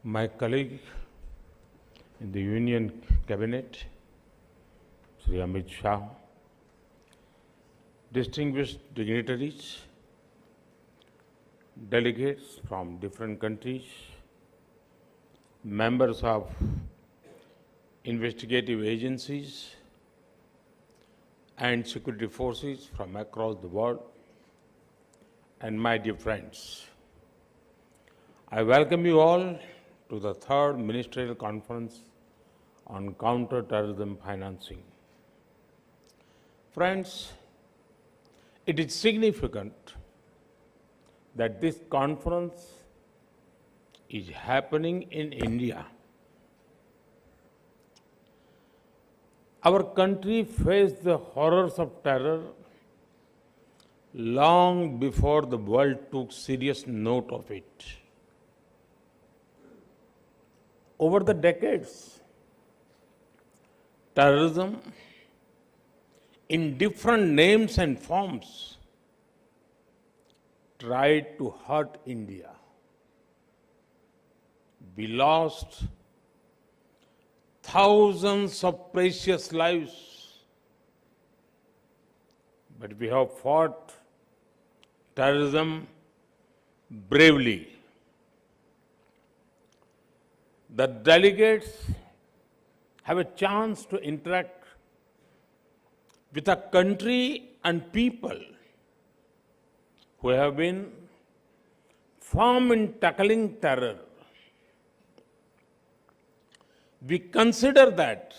my colleague in the Union Cabinet, Sri Amit Shah, distinguished dignitaries, delegates from different countries, members of investigative agencies and security forces from across the world, and my dear friends. I welcome you all to the third Ministerial Conference on Counter-Terrorism Financing. Friends, it is significant that this conference is happening in India. Our country faced the horrors of terror long before the world took serious note of it. Over the decades, terrorism in different names and forms tried to hurt India. We lost thousands of precious lives, but we have fought terrorism bravely. The delegates have a chance to interact with a country and people who have been firm in tackling terror. We consider that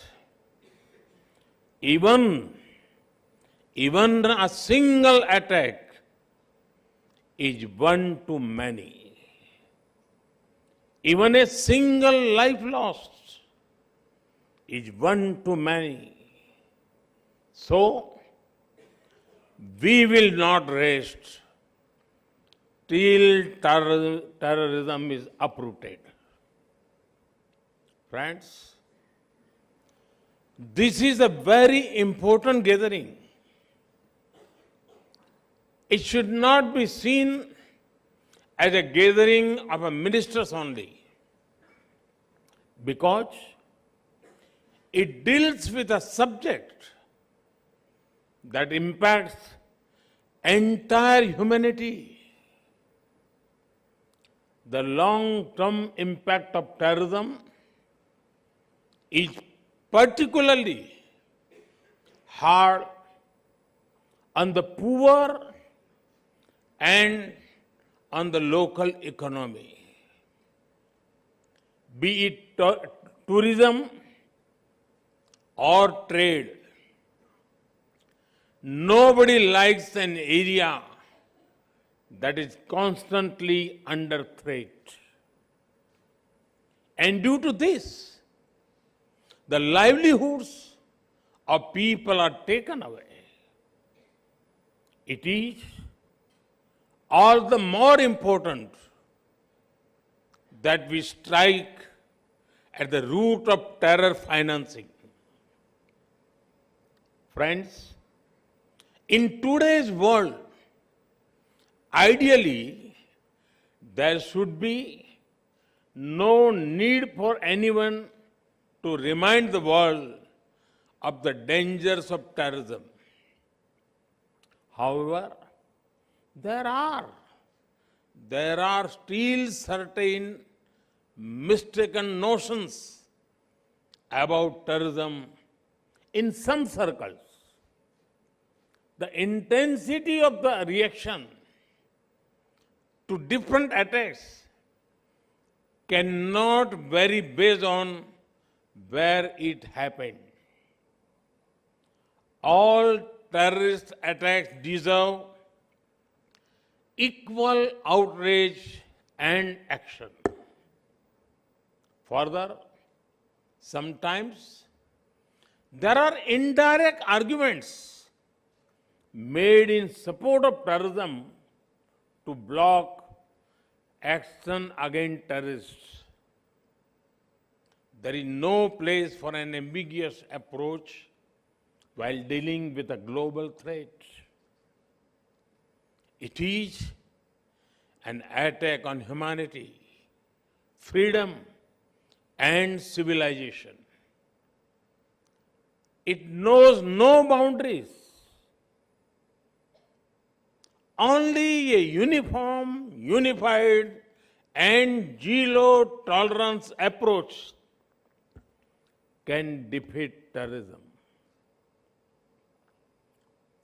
even a single attack is one too many. Even a single life lost is one too many. So, we will not rest till terrorism is uprooted. Friends, this is a very important gathering. It should not be seen as a gathering of ministers only, because it deals with a subject that impacts entire humanity. The long-term impact of terrorism is particularly hard on the poor and on the local economy. Be it tourism or trade, nobody likes an area that is constantly under threat. And due to this, the livelihoods of people are taken away. It is all the more important that we strike at the root of terror financing. Friends, in today's world, ideally, there should be no need for anyone to remind the world of the dangers of terrorism. However, there are still certain mistaken notions about terrorism in some circles. The intensity of the reaction to different attacks cannot vary based on where it happened. All terrorist attacks deserve equal outrage and action. Further, sometimes there are indirect arguments made in support of terrorism to block action against terrorists. There is no place for an ambiguous approach while dealing with a global threat. It is an attack on humanity, freedom, and civilization. It knows no boundaries. Only a uniform, unified, and zero-tolerance approach can defeat terrorism.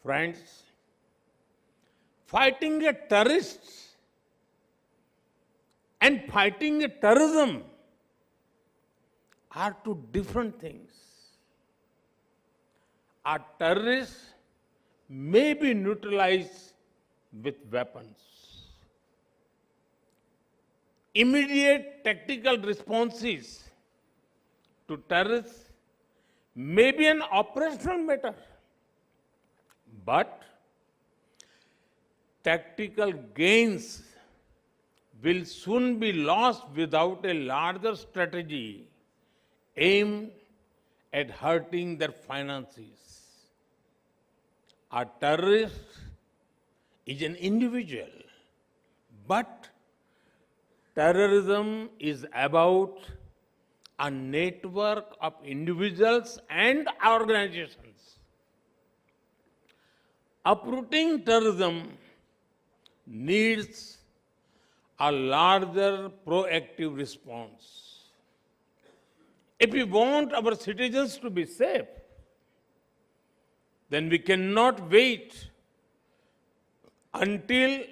Friends, fighting a terrorist and fighting a terrorism are two different things. A terrorist may be neutralized with weapons. Immediate tactical responses to terrorists may be an operational matter, but tactical gains will soon be lost without a larger strategy aimed at hurting their finances. A terrorist is an individual, but terrorism is about a network of individuals and organizations. Uprooting terrorism needs a larger proactive response. If we want our citizens to be safe, then we cannot wait until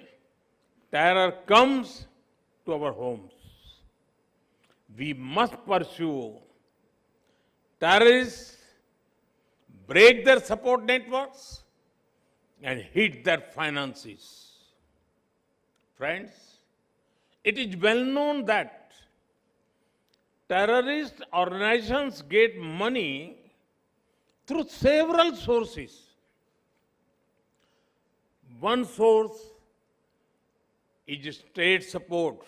terror comes to our homes. We must pursue terrorists, break their support networks, and hit their finances. Friends, it is well known that terrorist organizations get money through several sources. One source is state support.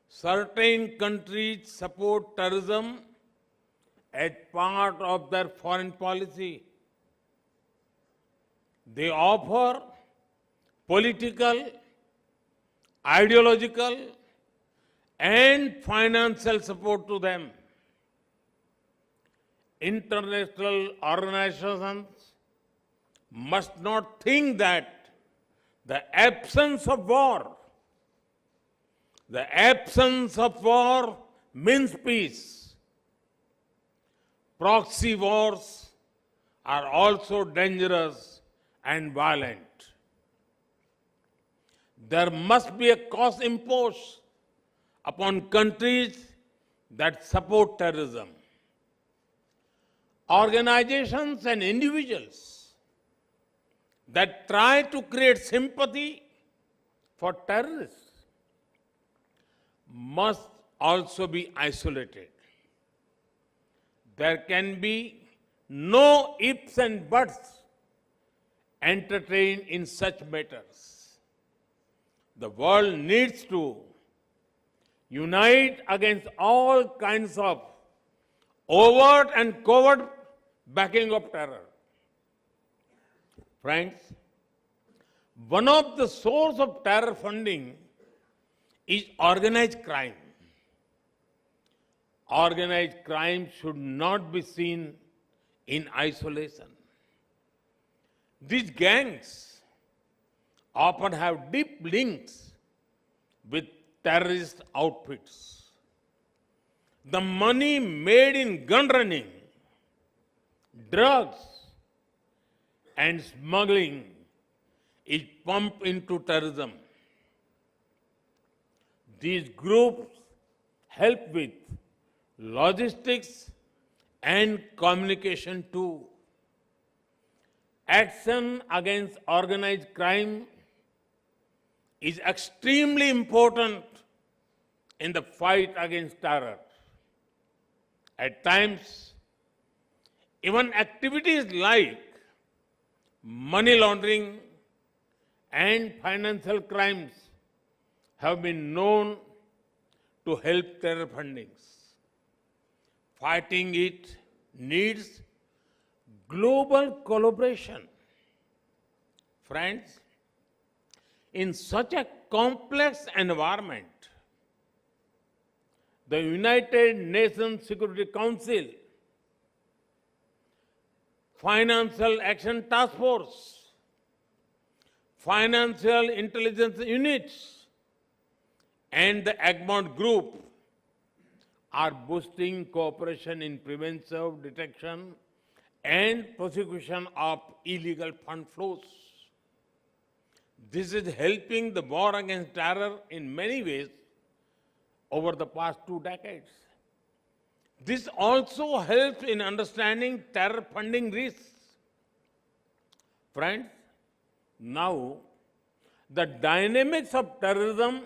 Certain countries support terrorism as part of their foreign policy. They offer political, ideological, and financial support to them. International organizations must not think that the absence of war means peace. Proxy wars are also dangerous and violent. There must be a cost imposed upon countries that support terrorism. Organizations and individuals that try to create sympathy for terrorists must also be isolated. There can be no ifs and buts entertained in such matters. The world needs to unite against all kinds of overt and covert backing of terror. Friends, one of the sources of terror funding is organized crime. Organized crime should not be seen in isolation. These gangs often have deep links with terrorist outfits. The money made in gun running, drugs, and smuggling is pumped into terrorism. These groups help with logistics and communication too. Action against organized crime is extremely important in the fight against terror. At times, even activities like money laundering and financial crimes have been known to help terror fundings. Fighting it needs global collaboration. Friends, in such a complex environment, the United Nations Security Council, Financial Action Task Force, Financial Intelligence Units, and the Egmont Group are boosting cooperation in preventive detection and prosecution of illegal fund flows. This is helping the war against terror in many ways over the past 2 decades. This also helps in understanding terror funding risks. Friends, now the dynamics of terrorism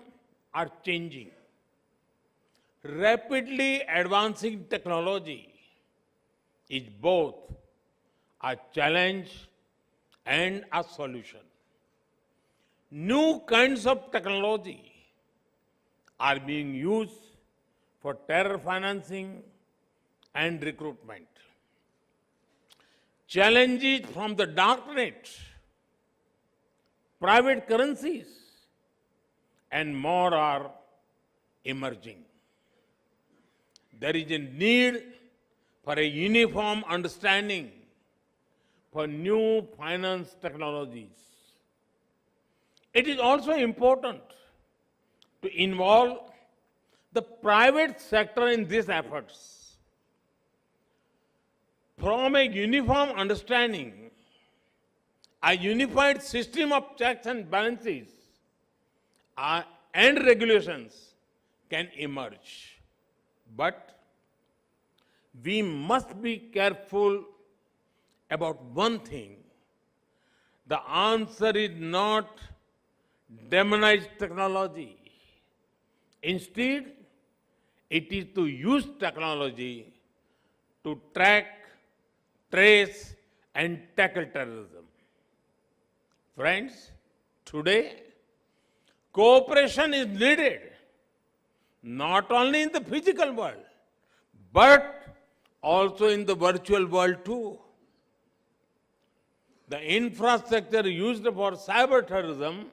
are changing. Rapidly advancing technology is both a challenge and a solution. New kinds of technology are being used for terror financing and recruitment. Challenges from the darknet, private currencies, and more are emerging. There is a need for a uniform understanding for new finance technologies. It is also important to involve the private sector in these efforts. From a uniform understanding, a unified system of checks and balances and regulations can emerge. But we must be careful about one thing. The answer is not demonize technology. Instead, it is to use technology to track, trace, and tackle terrorism. Friends, today, cooperation is needed, not only in the physical world, but also in the virtual world too. The infrastructure used for cyber terrorism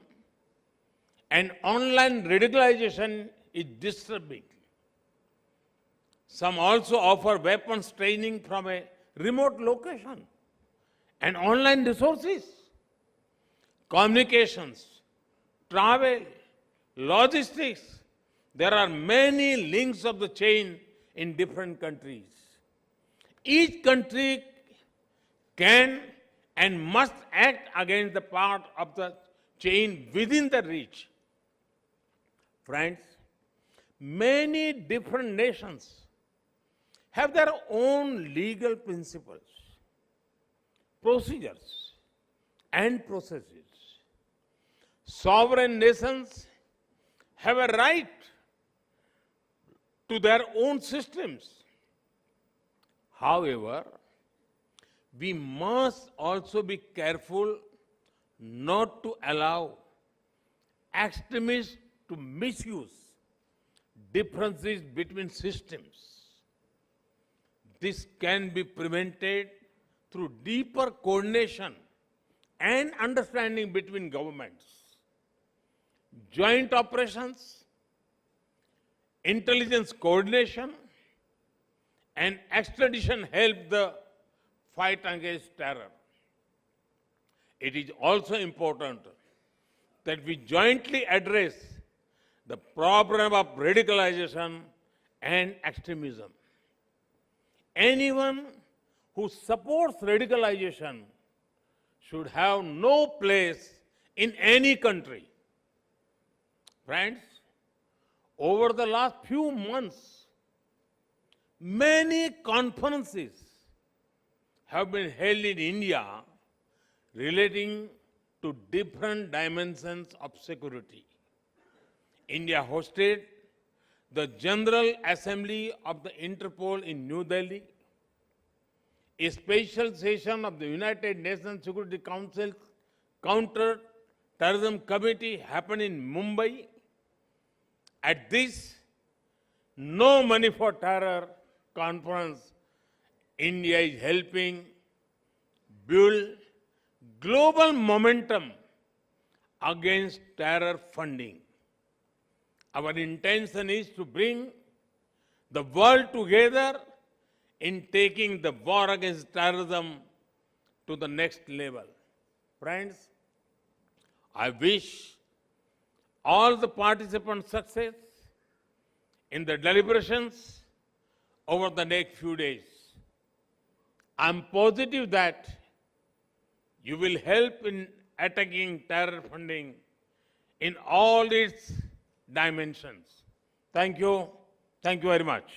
and online radicalization is disturbing. Some also offer weapons training from a remote location and online resources, communications, travel, logistics. There are many links of the chain in different countries. Each country can and must act against the part of the chain within the reach. Friends, many different nations have their own legal principles, procedures, and processes. Sovereign nations have a right to their own systems. However, we must also be careful not to allow extremists to misuse differences between systems. This can be prevented through deeper coordination and understanding between governments. Joint operations, intelligence coordination, and extradition help the fight against terror. It is also important that we jointly address the problem of radicalization and extremism. Anyone who supports radicalization should have no place in any country. Friends, over the last few months, many conferences have been held in India relating to different dimensions of security. India hosted the General Assembly of the Interpol in New Delhi, a special session of the United Nations Security Council Counter-Terrorism Committee happened in Mumbai. At this No Money for Terror conference, India is helping build global momentum against terror funding. Our intention is to bring the world together in taking the war against terrorism to the next level. Friends, I wish all the participants success in the deliberations over the next few days. I'm positive that you will help in attacking terror funding in all its dimensions. Thank you. Thank you very much.